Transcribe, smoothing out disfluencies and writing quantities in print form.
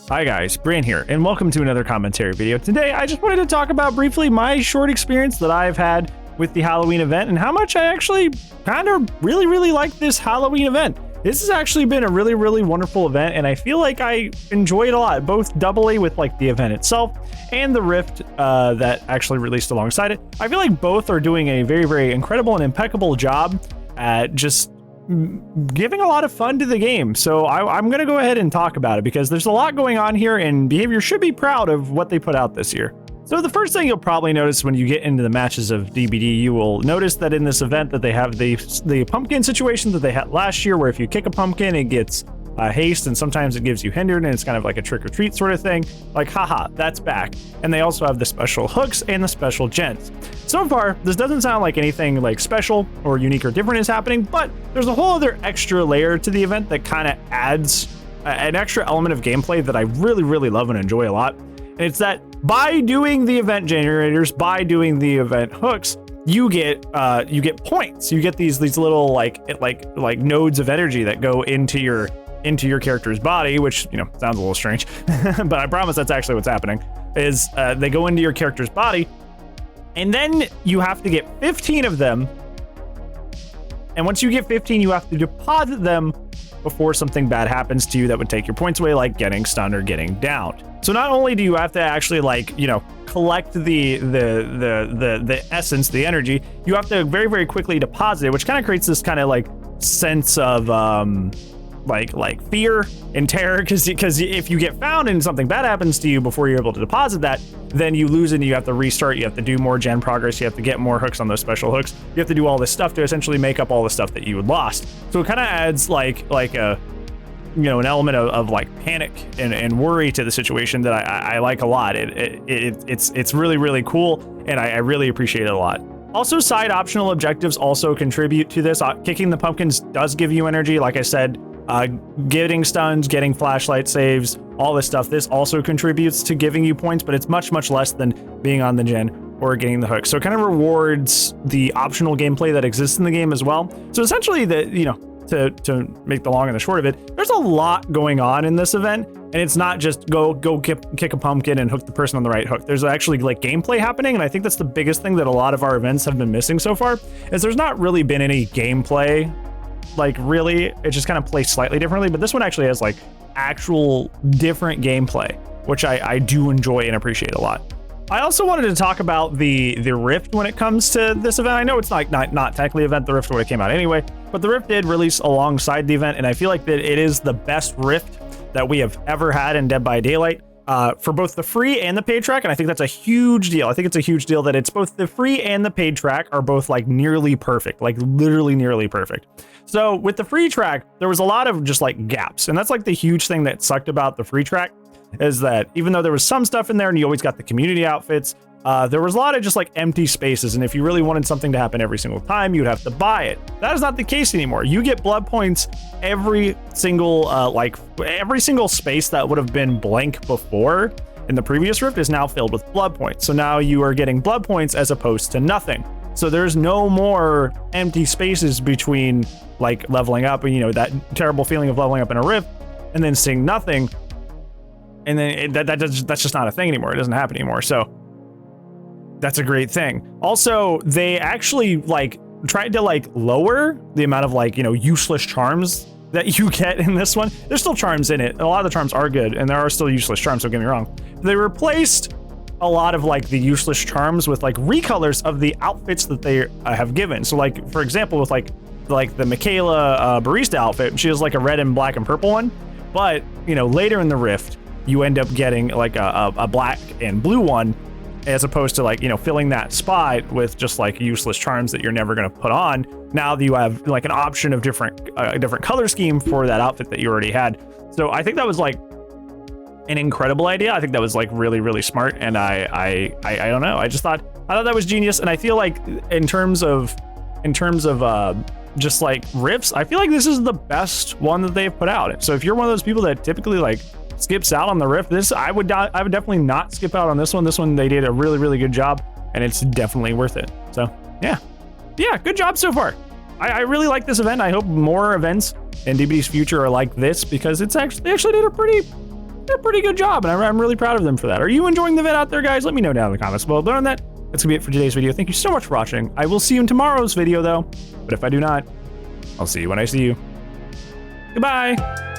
Hi guys, Bran here, and welcome to another commentary video. Today, I just wanted to talk about briefly my short experience that I've had with the Halloween event and how much I actually kind of really like this Halloween event. This has actually been a really wonderful event, and I feel like I enjoy it a lot, both doubly with like the event itself and the Rift that actually released alongside it. I feel like both are doing a very incredible and impeccable job at just giving a lot of fun to the game. So I'm going to go ahead and talk about it because there's a lot going on here and Behavior should be proud of what they put out this year. So the first thing you'll probably notice when you get into the matches of DBD, you will notice that in this event that they have the pumpkin situation that they had last year, where if you kick a pumpkin, it gets haste, and sometimes it gives you hindered, and it's kind of like a trick or treat sort of thing. Like, haha, that's back. And they also have the special hooks and the special gens. So far, this doesn't sound like anything like special or unique or different is happening, but there's a whole other extra layer to the event that kind of adds an extra element of gameplay that I really love and enjoy a lot. And it's that by doing the event generators, by doing the event hooks, you get points. You get these little like nodes of energy that go into your character's body, which, you know, sounds a little strange, but I promise that's actually what's happening. Is they go into your character's body, and then you have to get 15 of them. And once you get 15, you have to deposit them before something bad happens to you that would take your points away, like getting stunned or getting downed. So not only do you have to actually, like, you know, collect the essence, the energy, you have to very quickly deposit it, which kind of creates this kind of like sense of like fear and terror, because if you get found and something bad happens to you before you're able to deposit that, then you lose it and you have to restart. You have to do more gen progress. You have to get more hooks on those special hooks. You have to do all this stuff to essentially make up all the stuff that you lost. So it kind of adds like a, you know, an element of like panic and worry to the situation that I like a lot. It's really cool, and I really appreciate it a lot. Also, side optional objectives also contribute to this. Kicking the pumpkins does give you energy, like I said. Getting stuns, getting flashlight saves, all this stuff, this also contributes to giving you points, but it's much less than being on the gen or getting the hook. So it kind of rewards the optional gameplay that exists in the game as well. So essentially, to make the long and the short of it, there's a lot going on in this event, and it's not just go kick a pumpkin and hook the person on the right hook. There's actually like gameplay happening, and I think that's the biggest thing that a lot of our events have been missing so far, is there's not really been any gameplay. Like, really, it just kind of plays slightly differently, but this one actually has like actual different gameplay, which I do enjoy and appreciate a lot. I also wanted to talk about the Rift when it comes to this event. I know it's not technically event, the Rift would have came out anyway, but the Rift did release alongside the event, and I feel like that it is the best Rift that we have ever had in Dead by Daylight. For both the free and the paid track, and I think that's a huge deal. I think it's a huge deal that it's both the free and the paid track are both like nearly perfect, like literally nearly perfect. So with the free track, there was a lot of just like gaps, and that's like the huge thing that sucked about the free track, is that even though there was some stuff in there and you always got the community outfits, there was a lot of just like empty spaces, and if you really wanted something to happen every single time, you'd have to buy it. That is not the case anymore. You get blood points every single space that would have been blank before in the previous Rift is now filled with blood points. So now you are getting blood points as opposed to nothing. So there's no more empty spaces between like leveling up and, you know, that terrible feeling of leveling up in a Rift and then seeing nothing. And then that's just not a thing anymore. It doesn't happen anymore. So that's a great thing. Also, they actually like tried to like lower the amount of like, you know, useless charms that you get in this one. There's still charms in it. A lot of the charms are good, and there are still useless charms, don't get me wrong. They replaced a lot of like the useless charms with like recolors of the outfits that they have given. So like, for example, with like the Michaela barista outfit, she has like a red and black and purple one, but, you know, later in the Rift, you end up getting like a black and blue one, as opposed to like, you know, filling that spot with just like useless charms that you're never going to put on. Now that you have like an option of different color scheme for that outfit that you already had. So I think that was like an incredible idea. I think that was like really smart, and I don't know. I thought that was genius, and I feel like in terms of just like Rifts, I feel like this is the best one that they've put out. So if you're one of those people that typically like skips out on the Rift, I would definitely not skip out on this one. This one, they did a really good job, and it's definitely worth it. So yeah, good job so far. I really like this event. I hope more events in DBD's future are like this, because they actually did a pretty did a pretty good job, and I'm really proud of them for that. Are you enjoying the vid out there, guys? Let me know down in the comments below. But on that, that's gonna be it for today's video. Thank you so much for watching. I will see you in tomorrow's video, though. But if I do not, I'll see you when I see you. Goodbye.